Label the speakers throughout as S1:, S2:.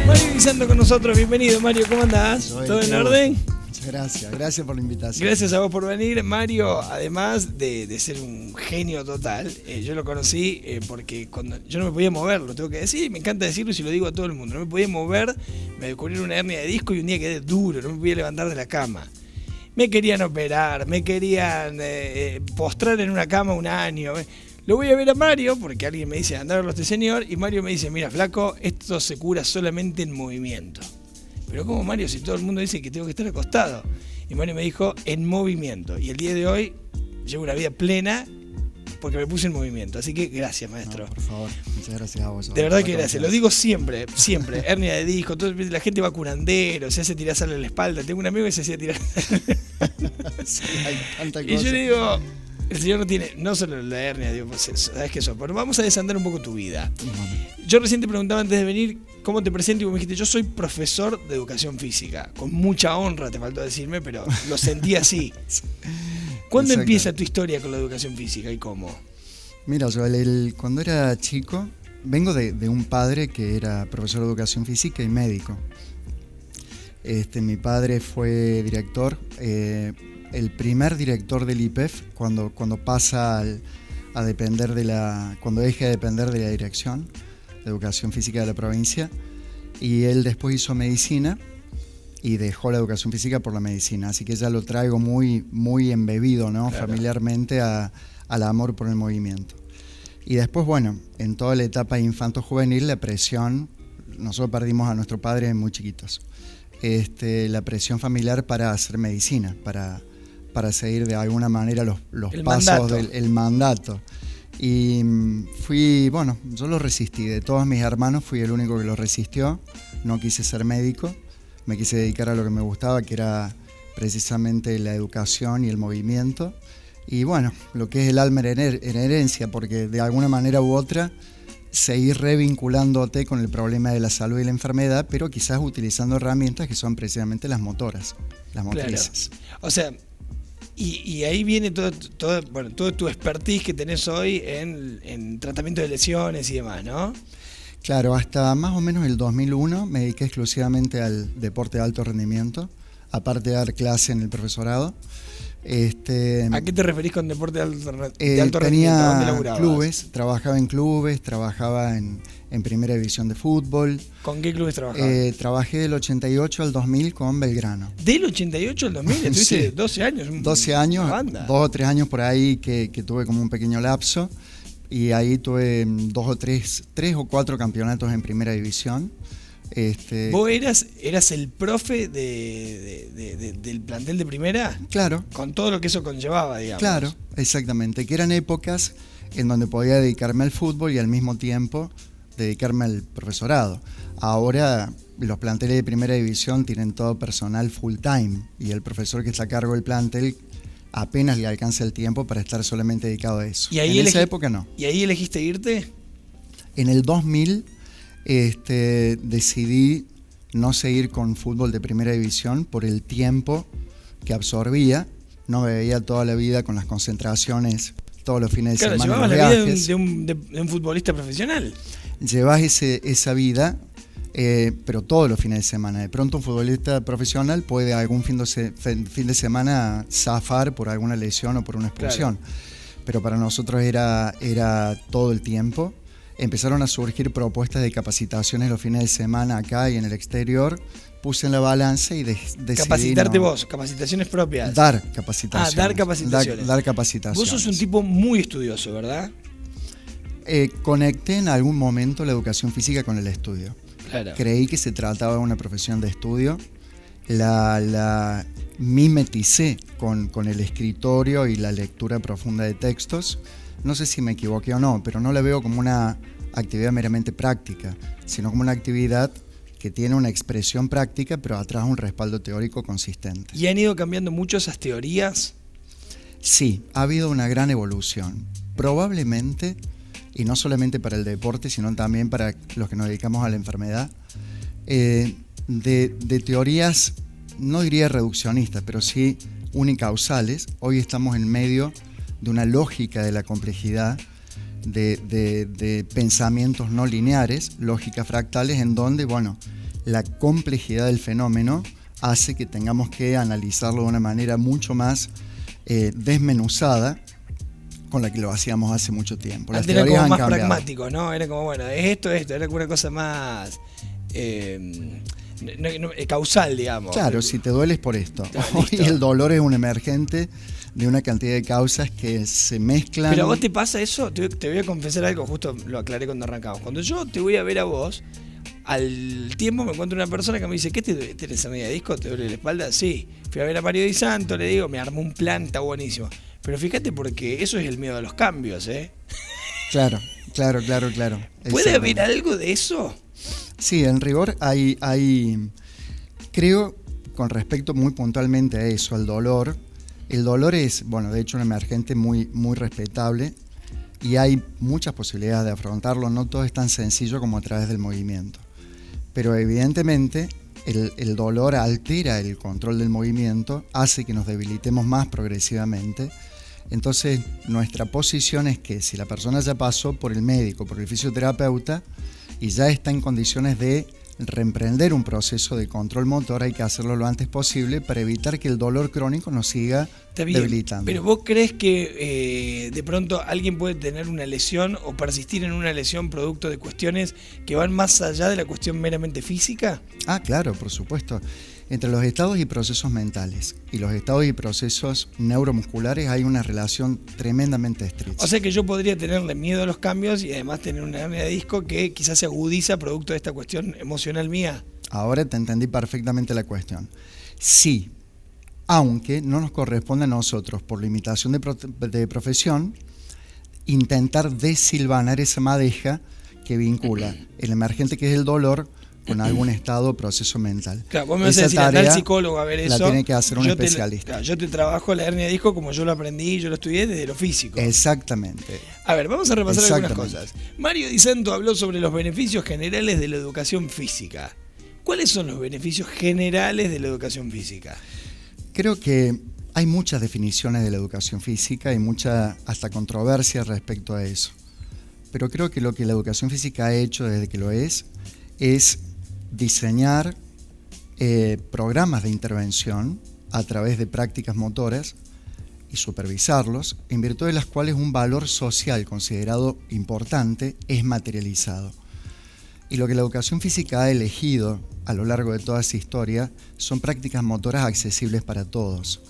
S1: Mario Guisando con nosotros, bienvenido Mario, ¿cómo andás? ¿Todo en orden?
S2: Muchas gracias por la invitación.
S1: Gracias a vos por venir. Mario, además de ser un genio total, yo lo conocí porque cuando yo no me podía mover, lo tengo que decir, me encanta decirlo y se lo digo a todo el mundo, no me podía mover, me descubrieron una hernia de disco y un día quedé duro, no me podía levantar de la cama. Me querían operar, me querían postrar en una cama un año. Lo voy a ver a Mario, porque alguien me dice, anda a verlo a este señor, y Mario me dice, mira flaco, esto se cura solamente en movimiento. Pero ¿cómo, Mario, si todo el mundo dice que tengo que estar acostado? Y Mario me dijo, en movimiento. Y el día de hoy llevo una vida plena porque me puse en movimiento. Así que gracias, maestro.
S2: No, por favor, muchas gracias a vos.
S1: De verdad que gracias. Lo digo siempre, siempre. Hernia de disco, todo, la gente va curandero, se hace tirar sal en la espalda. Tengo un amigo que se hacía tirar sal.
S2: Sí, hay tanta
S1: Y
S2: cosa.
S1: yo le digo, el señor no tiene, no solo la hernia, digo, pues, sabes que eso, pero vamos a desandar un poco tu vida. Yo recién te preguntaba antes de venir cómo te presento y vos me dijiste, yo soy profesor de educación física. Con mucha honra te faltó decirme, pero lo sentí así. ¿Cuándo empieza tu historia con la educación física y cómo?
S2: Mira, Joel, cuando era chico, vengo de un padre que era profesor de educación física y médico. Mi padre fue director, el primer director del IPEF, cuando pasa a depender cuando deja de depender de la dirección de educación física de la provincia, y él después hizo medicina y dejó la educación física por la medicina, así que ya lo traigo muy, muy embebido, ¿no? Claro. Familiarmente al amor por el movimiento. Y después, bueno, en toda la etapa infanto-juvenil, la presión, nosotros perdimos a nuestro padre muy chiquitos, la presión familiar para hacer medicina, para seguir de alguna manera los pasos del mandato. Y bueno, yo lo resistí, de todos mis hermanos fui el único que lo resistió, no quise ser médico, me quise dedicar a lo que me gustaba, que era precisamente la educación y el movimiento, y bueno, lo que es el alma en herencia, porque de alguna manera u otra seguir revinculándote con el problema de la salud y la enfermedad, pero quizás utilizando herramientas que son precisamente las motoras, las motrices.
S1: Claro. O sea, y ahí viene todo tu expertise que tenés hoy en tratamiento de lesiones y demás, ¿no?
S2: Claro, hasta más o menos el 2001 me dediqué exclusivamente al deporte de alto rendimiento, aparte de dar clase en el profesorado.
S1: ¿A qué te referís con deporte de alto rendimiento?
S2: ¿Dónde laburabas? Clubes, trabajaba en clubes, trabajaba en primera división de fútbol.
S1: ¿Con qué clubes trabajabas?
S2: Trabajé del 88 al 2000 con Belgrano.
S1: ¿Del 88 al 2000? Estuviste
S2: Sí.
S1: 12 años.
S2: 12 años, 2 o 3 años por ahí que tuve como un pequeño lapso. Y ahí tuve 3 o 4 campeonatos en primera división.
S1: ¿Vos eras el profe del plantel de primera?
S2: Claro.
S1: Con todo lo que eso conllevaba, digamos.
S2: Claro, exactamente. Que eran épocas en donde podía dedicarme al fútbol y al mismo tiempo dedicarme al profesorado. Ahora los planteles de primera división tienen todo personal full time y el profesor que está a cargo del plantel apenas le alcanza el tiempo para estar solamente dedicado a eso.
S1: ¿Y ahí
S2: en esa época no.
S1: ¿Y ahí elegiste irte?
S2: En el 2000 decidí no seguir con fútbol de primera división por el tiempo que absorbía. No me veía toda la vida con las concentraciones todos los fines de semana.
S1: Llevabas la vida de un futbolista profesional.
S2: Llevas esa vida, pero todos los fines de semana. De pronto un futbolista profesional puede algún fin de semana zafar por alguna lesión o por una expulsión. Claro. Pero para nosotros era todo el tiempo. Empezaron a surgir propuestas de capacitaciones los fines de semana acá y en el exterior. Puse en la balanza y decidí...
S1: ¿Capacitarte vos? ¿Capacitaciones propias?
S2: Dar capacitaciones.
S1: Dar capacitaciones.
S2: Dar capacitaciones.
S1: Vos sos un tipo muy estudioso, ¿verdad?
S2: Conecté en algún momento la educación física con el estudio.
S1: Claro.
S2: Creí que se trataba de una profesión de estudio. La mimeticé con el escritorio y la lectura profunda de textos. No sé si me equivoqué o no, pero no la veo como una actividad meramente práctica, sino como una actividad que tiene una expresión práctica, pero atrás un respaldo teórico consistente.
S1: ¿Y han ido cambiando mucho esas teorías?
S2: Sí, ha habido una gran evolución. Probablemente, y no solamente para el deporte, sino también para los que nos dedicamos a la enfermedad, de teorías, no diría reduccionistas, pero sí unicausales. Hoy estamos en medio de una lógica de la complejidad de pensamientos no lineares, lógicas fractales, en donde, bueno, la complejidad del fenómeno hace que tengamos que analizarlo de una manera mucho más desmenuzada con la que lo hacíamos hace mucho tiempo.
S1: Las teorías era como más pragmático, ¿no? Era como, bueno, es esto, era una cosa más causal, digamos.
S2: Claro, si te duele es por esto. Hoy el dolor es un emergente de una cantidad de causas que se mezclan.
S1: Pero a vos te pasa eso, te voy a confesar algo, justo lo aclaré cuando arrancamos. Cuando yo te voy a ver a vos, al tiempo me encuentro una persona que me dice, ¿qué te duele? ¿Tienes hernia de disco? ¿Te duele la espalda? Sí. Fui a ver a Mario Di Santo, le digo, me armó un plan, está buenísimo. Pero fíjate porque eso es el miedo a los cambios, ¿eh?
S2: Claro.
S1: ¿Puede haber algo de eso?
S2: Sí, en rigor hay, creo, con respecto muy puntualmente a eso, al dolor. El dolor es, bueno, de hecho un emergente muy, muy respetable y hay muchas posibilidades de afrontarlo, no todo es tan sencillo como a través del movimiento. Pero evidentemente el dolor altera el control del movimiento, hace que nos debilitemos más progresivamente. Entonces nuestra posición es que si la persona ya pasó por el médico, por el fisioterapeuta y ya está en condiciones de reemprender un proceso de control motor, hay que hacerlo lo antes posible para evitar que el dolor crónico nos siga debilitando.
S1: Pero ¿vos crees que de pronto alguien puede tener una lesión o persistir en una lesión producto de cuestiones que van más allá de la cuestión meramente física?
S2: Ah, claro, por supuesto. Entre los estados y procesos mentales y los estados y procesos neuromusculares hay una relación tremendamente estrecha.
S1: O sea que yo podría tenerle miedo a los cambios y además tener una hernia de disco que quizás se agudiza producto de esta cuestión emocional mía.
S2: Ahora te entendí perfectamente la cuestión. Sí, aunque no nos corresponde a nosotros, por limitación de profesión, intentar desilvanar esa madeja que vincula el emergente, que es el dolor, con algún estado o proceso mental.
S1: Claro, vos me vas a decir, anda al psicólogo a ver eso.
S2: La tiene que hacer un especialista.
S1: Claro, yo te trabajo la hernia de disco como yo lo aprendí, yo lo estudié desde lo físico.
S2: Exactamente.
S1: A ver, vamos a repasar algunas cosas. Mario Di Santo habló sobre los beneficios generales de la educación física. ¿Cuáles son los beneficios generales de la educación física?
S2: Creo que hay muchas definiciones de la educación física y mucha hasta controversia respecto a eso. Pero creo que lo que la educación física ha hecho desde que lo es diseñar programas de intervención a través de prácticas motoras y supervisarlos, en virtud de las cuales un valor social considerado importante es materializado. Y lo que la educación física ha elegido a lo largo de toda esa historia son prácticas motoras accesibles para todos.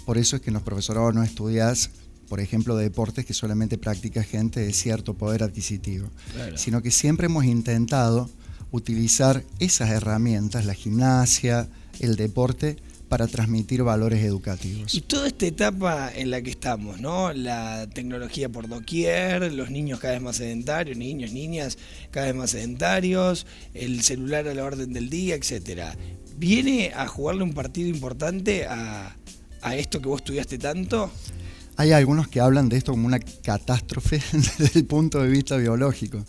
S2: Por eso es que en los profesorados no estudias, por ejemplo, de deportes que solamente practica gente de cierto poder adquisitivo, claro, sino que siempre hemos intentado utilizar esas herramientas, la gimnasia, el deporte, para transmitir valores educativos.
S1: Y toda esta etapa en la que estamos, ¿no? La tecnología por doquier, los niños cada vez más sedentarios, niños, niñas cada vez más sedentarios, el celular a la orden del día, etcétera. ¿Viene a jugarle un partido importante a esto que vos estudiaste tanto?
S2: Hay algunos que hablan de esto como una catástrofe desde el punto de vista biológico,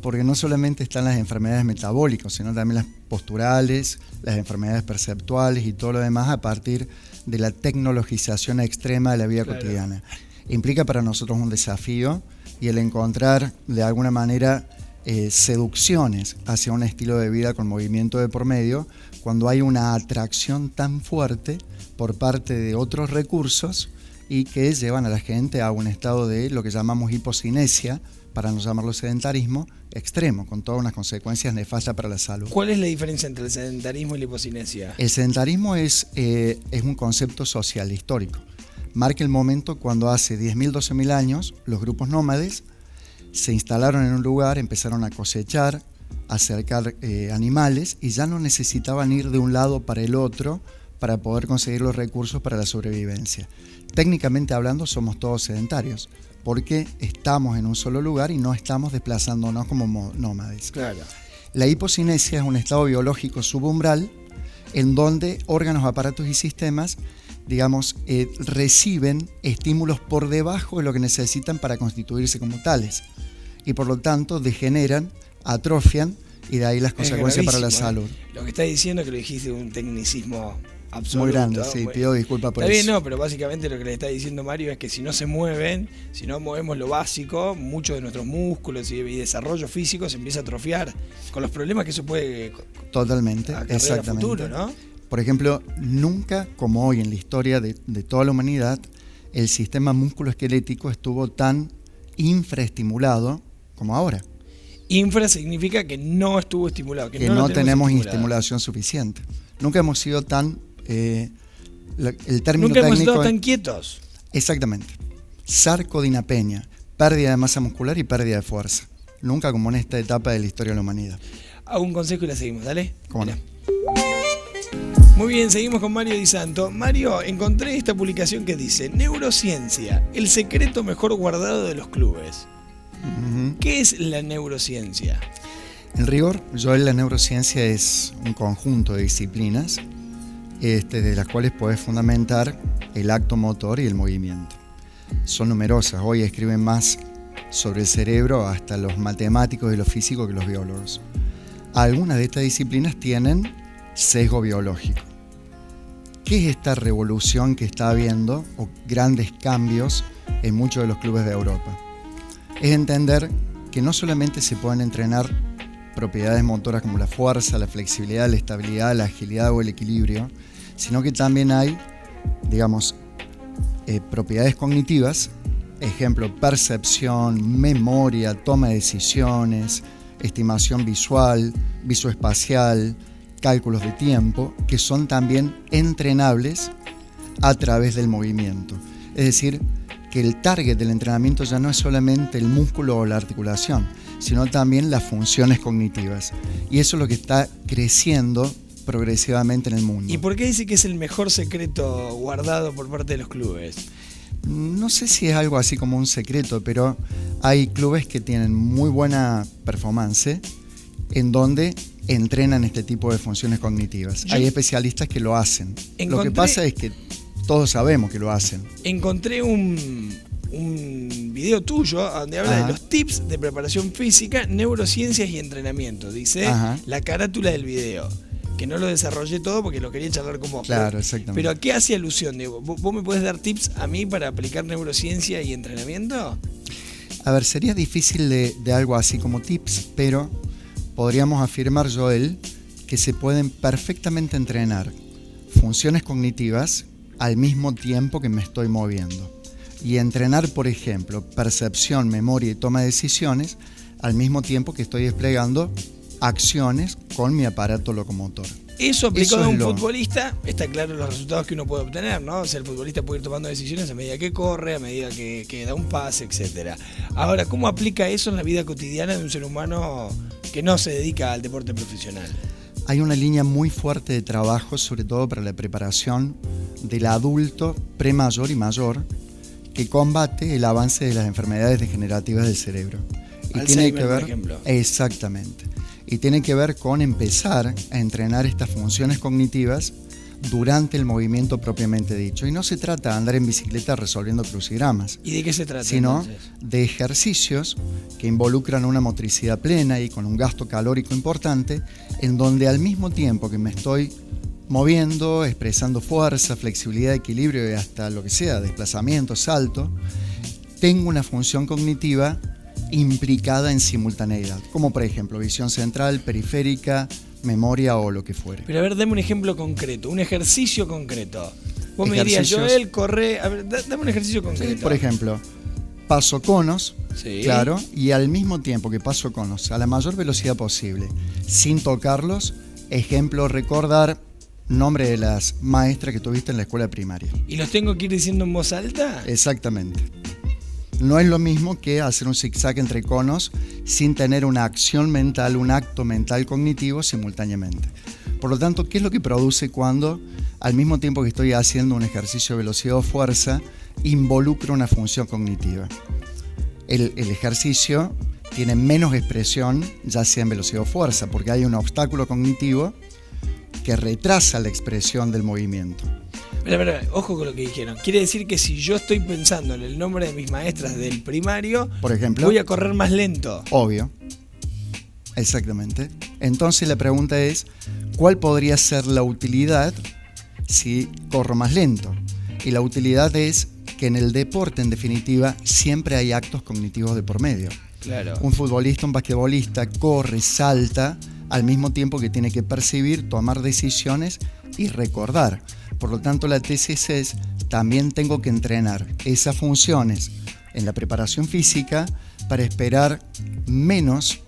S2: porque no solamente están las enfermedades metabólicas, sino también las posturales, las enfermedades perceptuales y todo lo demás a partir de la tecnologización extrema de la vida cotidiana. Implica para nosotros un desafío y el encontrar de alguna manera seducciones hacia un estilo de vida con movimiento de por medio, cuando hay una atracción tan fuerte por parte de otros recursos y que llevan a la gente a un estado de lo que llamamos hipocinesia, para no llamarlo sedentarismo, extremo, con todas unas consecuencias nefastas para la salud.
S1: ¿Cuál es la diferencia entre el sedentarismo y la hipocinesia?
S2: El sedentarismo es un concepto social histórico. Marca el momento cuando hace 10.000, 12.000 años los grupos nómades se instalaron en un lugar, empezaron a cosechar, a acercar animales y ya no necesitaban ir de un lado para el otro para poder conseguir los recursos para la sobrevivencia. Técnicamente hablando, somos todos sedentarios, porque estamos en un solo lugar y no estamos desplazándonos como nómades.
S1: Claro.
S2: La hipocinesia es un estado biológico subumbral en donde órganos, aparatos y sistemas, digamos, reciben estímulos por debajo de lo que necesitan para constituirse como tales y por lo tanto degeneran, atrofian y de ahí las consecuencias para la salud.
S1: Lo que estás diciendo es que lo dijiste de un tecnicismo absoluto.
S2: Muy grande, sí, pido disculpas por
S1: eso. Está bien,
S2: eso.
S1: no, pero básicamente lo que le está diciendo Mario es que si no se mueven, si no movemos lo básico, muchos de nuestros músculos y desarrollo físico se empieza a atrofiar con los problemas que eso puede
S2: totalmente, exactamente.
S1: A futuro, ¿no?
S2: Por ejemplo, nunca como hoy en la historia de toda la humanidad, el sistema musculoesquelético estuvo tan infraestimulado como ahora.
S1: Infra significa que no estuvo estimulado, que
S2: no tenemos estimulación suficiente. Nunca hemos sido tan... el término
S1: nunca
S2: técnico
S1: hemos estado tan quietos.
S2: Exactamente. Sarcodinapenia, pérdida de masa muscular y pérdida de fuerza. Nunca como en esta etapa de la historia de la humanidad.
S1: Hago un consejo y la seguimos, ¿dale?
S2: ¿Cómo no?
S1: Muy bien, seguimos con Mario Di Santo. Mario, encontré esta publicación que dice: Neurociencia, el secreto mejor guardado de los clubes. ¿Qué es la neurociencia?
S2: En rigor, la neurociencia es un conjunto de disciplinas de las cuales puedes fundamentar el acto motor y el movimiento. Son numerosas, hoy escriben más sobre el cerebro hasta los matemáticos y los físicos que los biólogos. Algunas de estas disciplinas tienen sesgo biológico. ¿Qué es esta revolución que está habiendo o grandes cambios en muchos de los clubes de Europa? Es entender que no solamente se pueden entrenar propiedades motoras como la fuerza, la flexibilidad, la estabilidad, la agilidad o el equilibrio, sino que también hay, propiedades cognitivas, ejemplo, percepción, memoria, toma de decisiones, estimación visual, visoespacial, cálculos de tiempo, que son también entrenables a través del movimiento. Es decir, que el target del entrenamiento ya no es solamente el músculo o la articulación, sino también las funciones cognitivas. Y eso es lo que está creciendo progresivamente en el mundo.
S1: ¿Y por qué dice que es el mejor secreto guardado por parte de los clubes?
S2: No sé si es algo así como un secreto, pero hay clubes que tienen muy buena performance en donde entrenan este tipo de funciones cognitivas. Hay especialistas que lo hacen. Lo que pasa es que todos sabemos que lo hacen.
S1: Encontré un video tuyo donde habla de los tips de preparación física, neurociencias y entrenamiento. Dice la carátula del video. Que no lo desarrollé todo porque lo quería charlar con vos.
S2: Claro, exactamente.
S1: Pero ¿a qué hace alusión, Diego? ¿Vos me podés dar tips a mí para aplicar neurociencia y entrenamiento?
S2: A ver, sería difícil de algo así como tips, pero podríamos afirmar, Joel, que se pueden perfectamente entrenar funciones cognitivas al mismo tiempo que me estoy moviendo. Y entrenar, por ejemplo, percepción, memoria y toma de decisiones al mismo tiempo que estoy desplegando acciones con mi aparato locomotor.
S1: Eso aplicado a un futbolista, está claro los resultados que uno puede obtener, ¿no? O sea, el futbolista puede ir tomando decisiones a medida que corre, a medida que da un pase, etcétera. Ahora, ¿cómo aplica eso en la vida cotidiana de un ser humano que no se dedica al deporte profesional?
S2: Hay una línea muy fuerte de trabajo, sobre todo para la preparación del adulto premayor y mayor, que combate el avance de las enfermedades degenerativas del cerebro. Y
S1: Alzheimer,
S2: tiene que ver,
S1: por ejemplo.
S2: Exactamente. Y tiene que ver con empezar a entrenar estas funciones cognitivas durante el movimiento propiamente dicho. Y no se trata de andar en bicicleta resolviendo crucigramas.
S1: ¿Y de qué se trata?
S2: Sino
S1: entonces?
S2: De ejercicios que involucran una motricidad plena y con un gasto calórico importante, en donde al mismo tiempo que me estoy moviendo, expresando fuerza, flexibilidad, equilibrio y hasta lo que sea, desplazamiento, salto, tengo una función cognitiva implicada en simultaneidad, como por ejemplo visión central, periférica, memoria o lo que fuere.
S1: Pero a ver, dame un ejemplo concreto, un ejercicio concreto. Vos me dirías, Joel, corre, a ver, dame un ejercicio concreto.
S2: Sí, por ejemplo, paso conos, claro, y al mismo tiempo que paso conos a la mayor velocidad posible, sin tocarlos, ejemplo, recordar nombre de las maestras que tuviste en la escuela primaria.
S1: ¿Y los tengo que ir diciendo en voz alta?
S2: Exactamente. No es lo mismo que hacer un zigzag entre conos sin tener una acción mental, un acto mental cognitivo simultáneamente. Por lo tanto, ¿qué es lo que produce cuando al mismo tiempo que estoy haciendo un ejercicio de velocidad o fuerza, involucro una función cognitiva? El ejercicio tiene menos expresión, ya sea en velocidad o fuerza, porque hay un obstáculo cognitivo que retrasa la expresión del movimiento.
S1: Pero, ojo con lo que dijeron. Quiere decir que si yo estoy pensando en el nombre de mis maestras del primario,
S2: por ejemplo,
S1: voy a correr más lento.
S2: Obvio. Exactamente. Entonces la pregunta es, ¿cuál podría ser la utilidad si corro más lento. Y la utilidad es que en el deporte, en definitiva, siempre hay actos cognitivos de por medio.
S1: Claro.
S2: Un futbolista, un basquetbolista corre, salta, al mismo tiempo que tiene que percibir, tomar decisiones y recordar. Por lo tanto, la tesis es, también tengo que entrenar esas funciones en la preparación física para esperar menos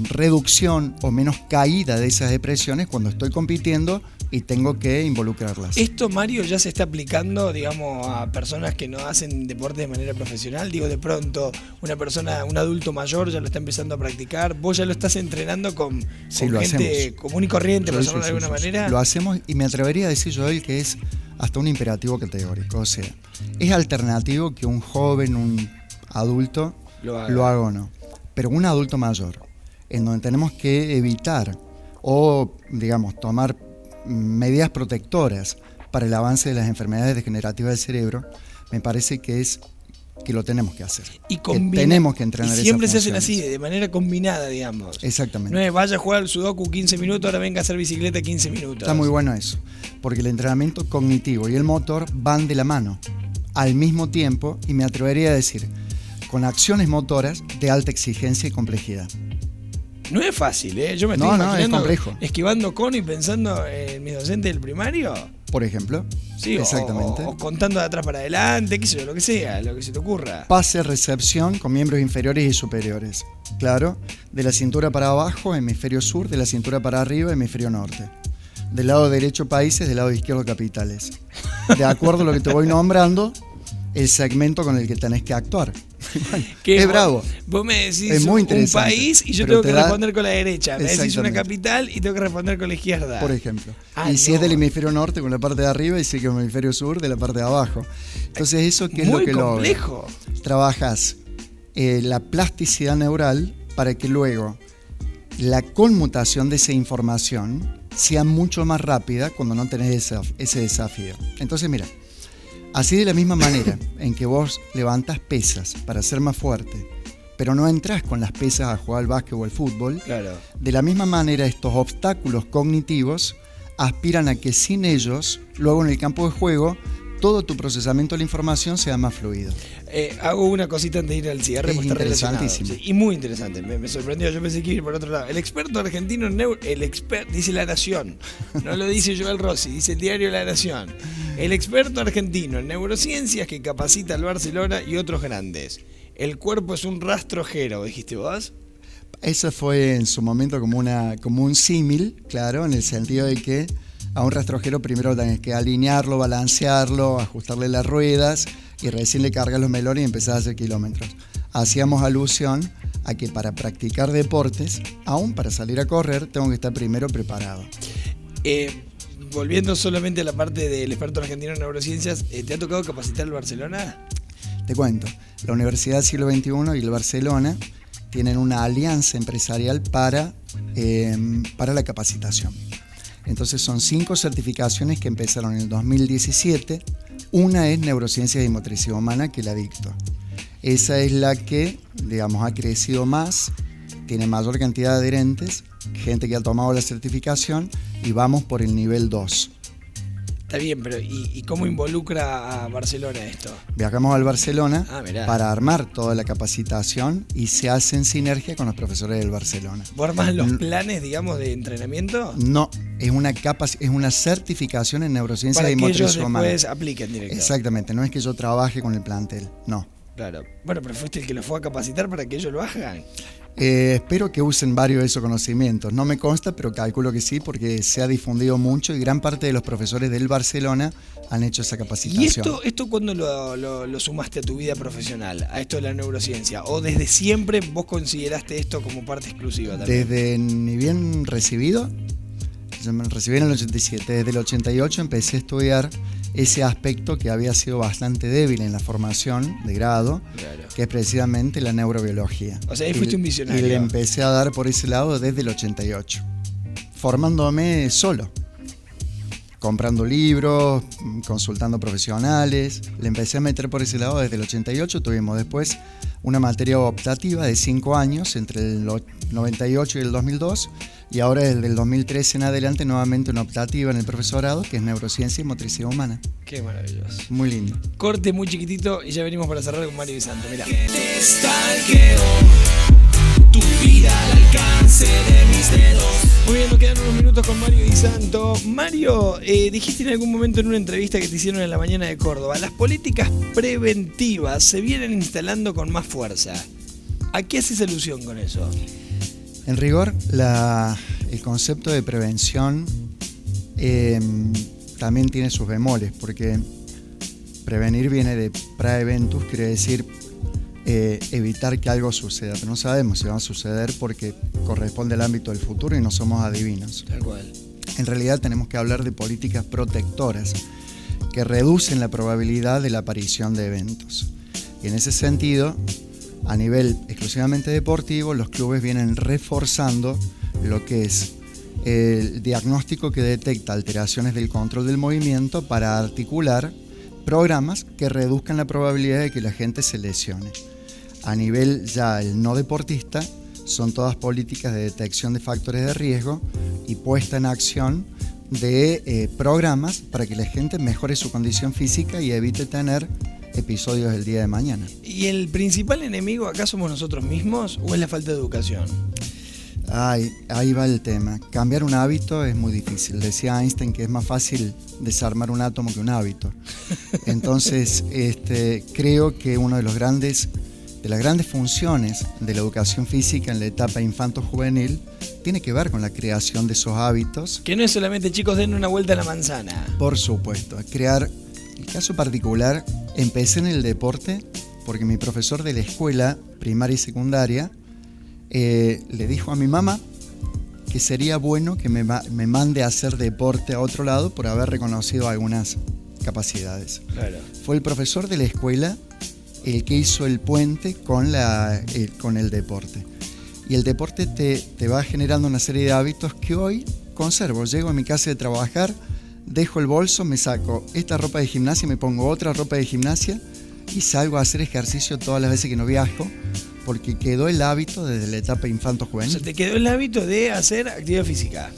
S2: reducción o menos caída de esas depresiones cuando estoy compitiendo y tengo que involucrarlas.
S1: ¿Esto, Mario, ya se está aplicando, digamos, a personas que no hacen deporte de manera profesional? Digo, de pronto, una persona, un adulto mayor ya lo está empezando a practicar. ¿Vos ya lo estás entrenando con gente
S2: hacemos.
S1: Común y corriente, por llamarlo de alguna manera?
S2: Lo hacemos, y me atrevería a decir, Joel, que es hasta un imperativo categórico. O sea, es alternativo que un joven, un adulto, lo haga o no. Pero un adulto mayor, en donde tenemos que evitar o, digamos, tomar medidas protectoras para el avance de las enfermedades degenerativas del cerebro, me parece que lo tenemos que hacer.
S1: Y
S2: que tenemos que entrenar.
S1: Y siempre se hacen así, de manera combinada, digamos.
S2: Exactamente.
S1: No es vaya a jugar al sudoku 15 minutos, ahora venga a hacer bicicleta 15 minutos.
S2: Está muy bueno eso, porque el entrenamiento cognitivo y el motor van de la mano, al mismo tiempo, y me atrevería a decir, con acciones motoras de alta exigencia y complejidad.
S1: No es fácil, ¿eh? Yo me estoy imaginando
S2: es complejo.
S1: Esquivando cono y pensando en mis docentes del primario.
S2: Por ejemplo.
S1: Sí,
S2: exactamente.
S1: O contando de atrás para adelante, qué sé yo, lo que sea, lo que se te ocurra.
S2: Pase-recepción con miembros inferiores y superiores. Claro, de la cintura para abajo, hemisferio sur, de la cintura para arriba, hemisferio norte. Del lado derecho países, del lado izquierdo capitales. De acuerdo a lo que te voy nombrando, el segmento con el que tenés que actuar. Es bravo.
S1: Vos me decís
S2: es muy
S1: un país y yo tengo que responder con la derecha. Me decís una capital y tengo que responder con la izquierda.
S2: Por ejemplo. Si es del hemisferio norte, con la parte de arriba, y si es del hemisferio sur, de la parte de abajo. Entonces, ¿eso qué es lo que
S1: complejo.
S2: Trabajas la plasticidad neural para que luego la conmutación de esa información sea mucho más rápida cuando no tenés ese desafío. Entonces, mira, así de la misma manera en que vos levantas pesas para ser más fuerte, pero no entras con las pesas a jugar al básquet o al fútbol,
S1: claro.
S2: De la misma manera estos obstáculos cognitivos aspiran a que sin ellos, luego en el campo de juego, todo tu procesamiento de la información sea más fluido.
S1: Hago una cosita antes de ir al cierre,
S2: es
S1: porque está
S2: interesantísimo.
S1: Sí, y muy interesante, me sorprendió, yo pensé que iba por otro lado. El experto argentino, dice La Nación, no lo dice Joel Rossi, dice el diario La Nación. El experto argentino en neurociencias que capacita al Barcelona y otros grandes. El cuerpo es un rastrojero, ¿dijiste vos?
S2: Eso fue en su momento como un símil, claro, en el sentido de que a un rastrojero primero tenés que alinearlo, balancearlo, ajustarle las ruedas y recién le cargas los melones y empezás a hacer kilómetros. Hacíamos alusión a que para practicar deportes, aún para salir a correr, tengo que estar primero preparado.
S1: Volviendo solamente a la parte del experto argentino en neurociencias, ¿te ha tocado capacitar al Barcelona?
S2: Te cuento, la Universidad del Siglo XXI y el Barcelona tienen una alianza empresarial para la capacitación. Entonces son 5 certificaciones que empezaron en el 2017. Una es Neurociencias y Motricidad Humana, que la dicto. Esa es la que, digamos, ha crecido más, tiene mayor cantidad de adherentes, gente que ha tomado la certificación, y vamos por el nivel 2.
S1: Está bien, pero ¿y cómo involucra a Barcelona esto?
S2: Viajamos al Barcelona
S1: para
S2: armar toda la capacitación y se hace en sinergia con los profesores del Barcelona.
S1: ¿Vos armás los planes, digamos, de entrenamiento?
S2: No, es una certificación en neurociencia y motricidad humana.
S1: Para que ellos después apliquen directo.
S2: Exactamente, no es que yo trabaje con el plantel, no.
S1: Claro. Bueno, pero fuiste el que los fue a capacitar para que ellos lo hagan.
S2: Espero que usen varios de esos conocimientos. No me consta, pero calculo que sí, porque se ha difundido mucho y gran parte de los profesores del Barcelona han hecho esa capacitación.
S1: ¿Y esto cuándo lo sumaste a tu vida profesional, a esto de la neurociencia? ¿O desde siempre vos consideraste esto como parte exclusiva también?
S2: Desde ni bien recibido, yo me recibí en el 87, desde el 88 empecé a estudiar ese aspecto que había sido bastante débil en la formación de grado,
S1: claro,
S2: que es precisamente la neurobiología.
S1: O sea, ahí fuiste un visionario.
S2: Y le empecé a dar por ese lado desde el 88, formándome solo, comprando libros, consultando profesionales. Le empecé a meter por ese lado desde el 88. Tuvimos después una materia optativa de 5 años, entre el 98 y el 2002, y ahora desde el 2013 en adelante nuevamente una optativa en el profesorado, que es Neurociencia y Motricidad Humana.
S1: Qué maravilloso.
S2: Muy lindo.
S1: Corte muy chiquitito y ya venimos para cerrar con Mario Di Santo. Mirá.
S3: Tu vida al alcance de mis dedos.
S1: Muy bien, nos quedan unos minutos con Mario Di Santo. Mario, dijiste en algún momento en una entrevista que te hicieron en la mañana de Córdoba, las políticas preventivas se vienen instalando con más fuerza. ¿A qué haces alusión con eso?
S2: En rigor, el concepto de prevención también tiene sus bemoles, porque prevenir viene de praeventus, quiere decir evitar que algo suceda, pero no sabemos si va a suceder porque corresponde al ámbito del futuro y no somos adivinos.
S1: Tal cual.
S2: En realidad tenemos que hablar de políticas protectoras que reducen la probabilidad de la aparición de eventos. Y en ese sentido, a nivel exclusivamente deportivo, los clubes vienen reforzando lo que es el diagnóstico que detecta alteraciones del control del movimiento para articular programas que reduzcan la probabilidad de que la gente se lesione. A nivel ya el no deportista, son todas políticas de detección de factores de riesgo y puesta en acción de programas para que la gente mejore su condición física y evite tener episodios del día de mañana.
S1: ¿Y el principal enemigo acá somos nosotros mismos o es la falta de educación?
S2: Ahí va el tema. Cambiar un hábito es muy difícil. Decía Einstein que es más fácil desarmar un átomo que un hábito. Entonces, creo que una de las grandes funciones de la educación física en la etapa infanto-juvenil tiene que ver con la creación de esos hábitos.
S1: Que no es solamente, chicos, den una vuelta a la manzana.
S2: Por supuesto, crear. El caso particular, empecé en el deporte porque mi profesor de la escuela primaria y secundaria le dijo a mi mamá que sería bueno que me mande a hacer deporte a otro lado por haber reconocido algunas capacidades.
S1: Claro.
S2: Fue el profesor de la escuela el que hizo el puente con el deporte. Y el deporte te va generando una serie de hábitos que hoy conservo. Llego a mi casa de trabajar, dejo el bolso, me saco esta ropa de gimnasia, me pongo otra ropa de gimnasia y salgo a hacer ejercicio todas las veces que no viajo, porque quedó el hábito desde la etapa infanto-juvenil.
S1: O sea, te quedó el hábito de hacer actividad física.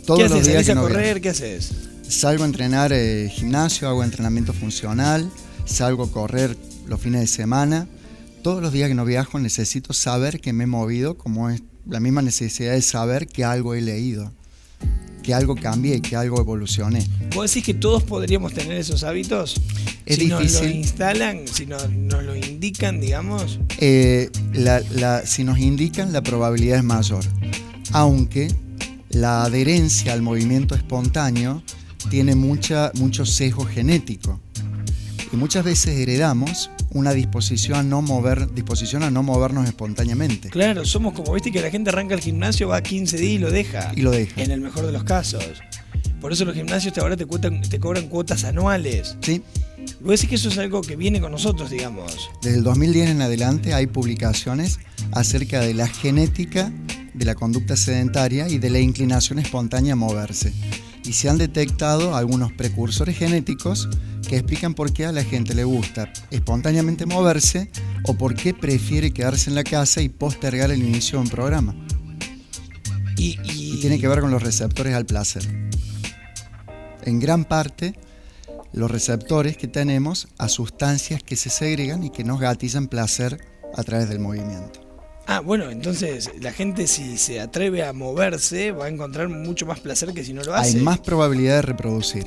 S2: Todos
S1: ¿Qué haces?
S2: los días
S1: ¿Salís a
S2: que no
S1: correr?
S2: viajo.
S1: ¿Qué haces?
S2: Salgo a entrenar gimnasio, hago entrenamiento funcional, salgo a correr los fines de semana. Todos los días que no viajo necesito saber que me he movido, como es la misma necesidad de saber que algo he leído, que algo cambié, que algo evolucioné.
S1: ¿Vos decís que todos podríamos tener esos hábitos?
S2: Es
S1: si
S2: difícil.
S1: nos lo instalan, si nos lo indican, digamos.
S2: Si nos indican, la probabilidad es mayor. Aunque la adherencia al movimiento espontáneo tiene mucho sesgo genético. Y muchas veces heredamos una disposición a no movernos espontáneamente.
S1: Claro, somos como, viste que la gente arranca el gimnasio, va 15 días y lo deja.
S2: Y lo deja.
S1: En el mejor de los casos. Por eso los gimnasios ahora te cobran cuotas anuales.
S2: Sí.
S1: Vos decís que eso es algo que viene con nosotros, digamos.
S2: Desde el 2010 en adelante hay publicaciones acerca de la genética de la conducta sedentaria y de la inclinación espontánea a moverse. Y se han detectado algunos precursores genéticos que explican por qué a la gente le gusta espontáneamente moverse o por qué prefiere quedarse en la casa y postergar el inicio de un programa. Y tiene que ver con los receptores al placer. En gran parte, los receptores que tenemos a sustancias que se segregan y que nos gatillan placer a través del movimiento.
S1: Ah, bueno, entonces la gente, si se atreve a moverse, va a encontrar mucho más placer que si no lo hace.
S2: Hay más probabilidad de reproducir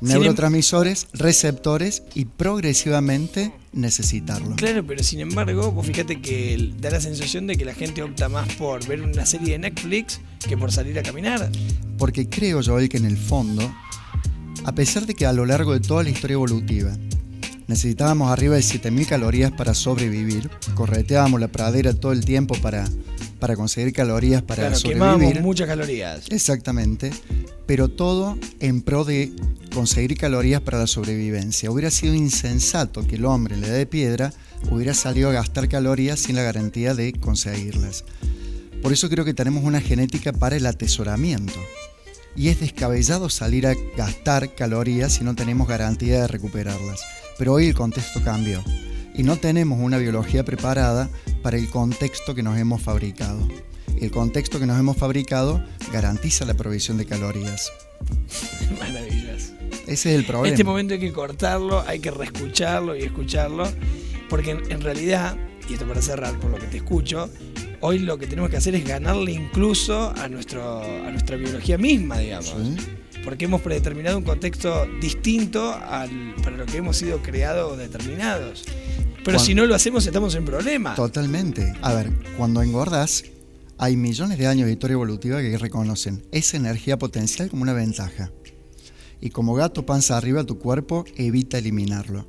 S2: neurotransmisores, receptores y progresivamente necesitarlo.
S1: Claro, pero sin embargo, vos fíjate que da la sensación de que la gente opta más por ver una serie de Netflix que por salir a caminar.
S2: Porque creo, Joel, que en el fondo, a pesar de que a lo largo de toda la historia evolutiva necesitábamos arriba de 7.000 calorías para sobrevivir, correteábamos la pradera todo el tiempo para conseguir calorías para sobrevivir.
S1: Quemábamos muchas calorías.
S2: Exactamente, pero todo en pro de conseguir calorías para la sobrevivencia. Hubiera sido insensato que el hombre en la edad de piedra hubiera salido a gastar calorías sin la garantía de conseguirlas. Por eso creo que tenemos una genética para el atesoramiento. y es descabellado salir a gastar calorías si no tenemos garantía de recuperarlas. Pero hoy el contexto cambió y no tenemos una biología preparada para el contexto que nos hemos fabricado. El contexto que nos hemos fabricado garantiza la provisión de calorías.
S1: Maravilloso.
S2: Ese es el problema.
S1: Este momento hay que cortarlo, hay que reescucharlo y escucharlo, porque en realidad, y esto para cerrar por lo que te escucho, hoy lo que tenemos que hacer es ganarle incluso a nuestra biología misma, digamos.
S2: Sí.
S1: Porque hemos predeterminado un contexto distinto para lo que hemos sido creados o determinados. Pero si no lo hacemos, estamos en problema.
S2: Totalmente. A ver, cuando engordas, hay millones de años de historia evolutiva que reconocen esa energía potencial como una ventaja. Y como gato panza arriba, tu cuerpo evita eliminarlo,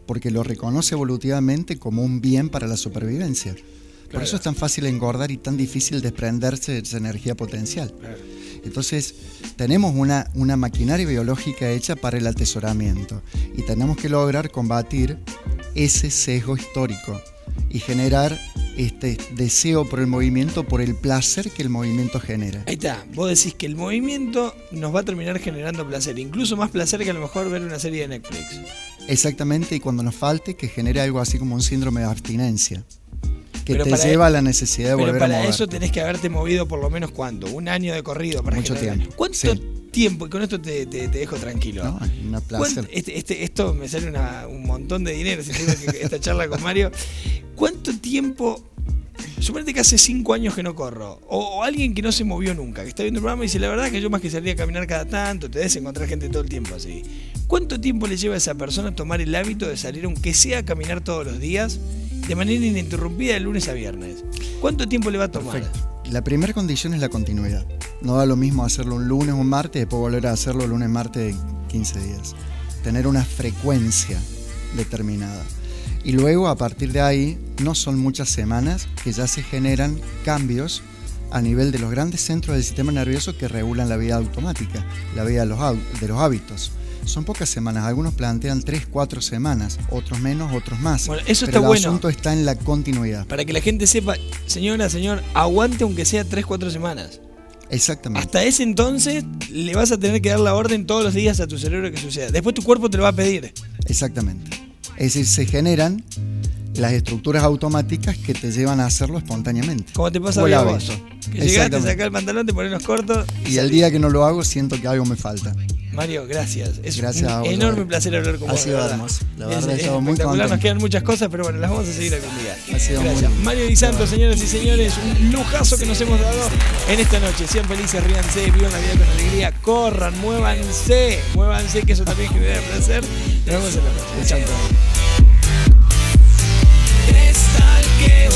S2: porque lo reconoce evolutivamente como un bien para la supervivencia. Por
S1: Claro.
S2: eso es tan fácil engordar y tan difícil desprenderse de esa energía potencial.
S1: Claro.
S2: Entonces, tenemos una maquinaria biológica hecha para el atesoramiento y tenemos que lograr combatir ese sesgo histórico y generar este deseo por el movimiento, por el placer que el movimiento genera.
S1: Ahí está, vos decís que el movimiento nos va a terminar generando placer, incluso más placer que a lo mejor ver una serie de Netflix.
S2: Exactamente, y cuando nos falte, que genere algo así como un síndrome de abstinencia, que
S1: Pero
S2: te
S1: para
S2: lleva a la necesidad de
S1: Pero
S2: volver a
S1: para
S2: mover.
S1: eso tenés que haberte movido por lo menos ¿cuánto? Un año de corrido para
S2: Mucho
S1: generar.
S2: tiempo.
S1: ¿Cuánto
S2: Sí.
S1: tiempo? Y con esto te dejo tranquilo.
S2: No, un placer.
S1: Esto me sale un montón de dinero si tengo que esta charla con Mario. ¿Cuánto tiempo? Suponete que hace 5 años que no corro. O alguien que no se movió nunca, que está viendo el programa y dice, la verdad que yo más que salir a caminar cada tanto, te debes encontrar gente todo el tiempo así. ¿Cuánto tiempo le lleva a esa persona tomar el hábito de salir, aunque sea a caminar todos los días, de manera ininterrumpida de lunes a viernes? ¿Cuánto tiempo le va a tomar?
S2: Perfecto. La primera condición es la continuidad. No da lo mismo hacerlo un lunes o un martes y después volver a hacerlo lunes, martes, 15 días. Tener una frecuencia determinada. Y luego, a partir de ahí, no son muchas semanas que ya se generan cambios a nivel de los grandes centros del sistema nervioso que regulan la vida automática, la vida de los hábitos. Son pocas semanas, algunos plantean 3-4 semanas, otros menos, otros más.
S1: Bueno, eso
S2: pero
S1: está bueno.
S2: El asunto está en la continuidad.
S1: Para que la gente sepa, señora, señor, aguante aunque sea 3-4 semanas.
S2: Exactamente.
S1: Hasta ese entonces le vas a tener que dar la orden todos los días a tu cerebro que suceda. Después tu cuerpo te lo va a pedir.
S2: Exactamente. Es decir, se generan las estructuras automáticas que te llevan a hacerlo espontáneamente.
S1: Como te pasa
S2: O
S1: hoy
S2: el
S1: a
S2: hábito.
S1: vos. Que llegaste,
S2: Exactamente.
S1: sacás el pantalón, te pones los cortos.
S2: Y el día que no lo hago siento que algo me falta.
S1: Mario, gracias. Es
S2: Gracias a
S1: un
S2: vos,
S1: enorme
S2: Robert.
S1: placer hablar con
S2: Ha
S1: vos.
S2: sido
S1: de verdad.
S2: hermoso. La
S1: Es
S2: verdad, estaba muy
S1: espectacular, nos
S2: contento.
S1: quedan muchas cosas, pero bueno, las vamos a seguir algún día.
S2: Ha sido
S1: Gracias.
S2: muy-
S1: Mario Di Santo, señoras y señores, un lujazo que nos hemos dado en esta noche. Sean felices, ríanse, vivan la vida con alegría, corran, muévanse, que eso también genera placer. Nos vemos en la próxima. Chao.
S3: Estalqueo.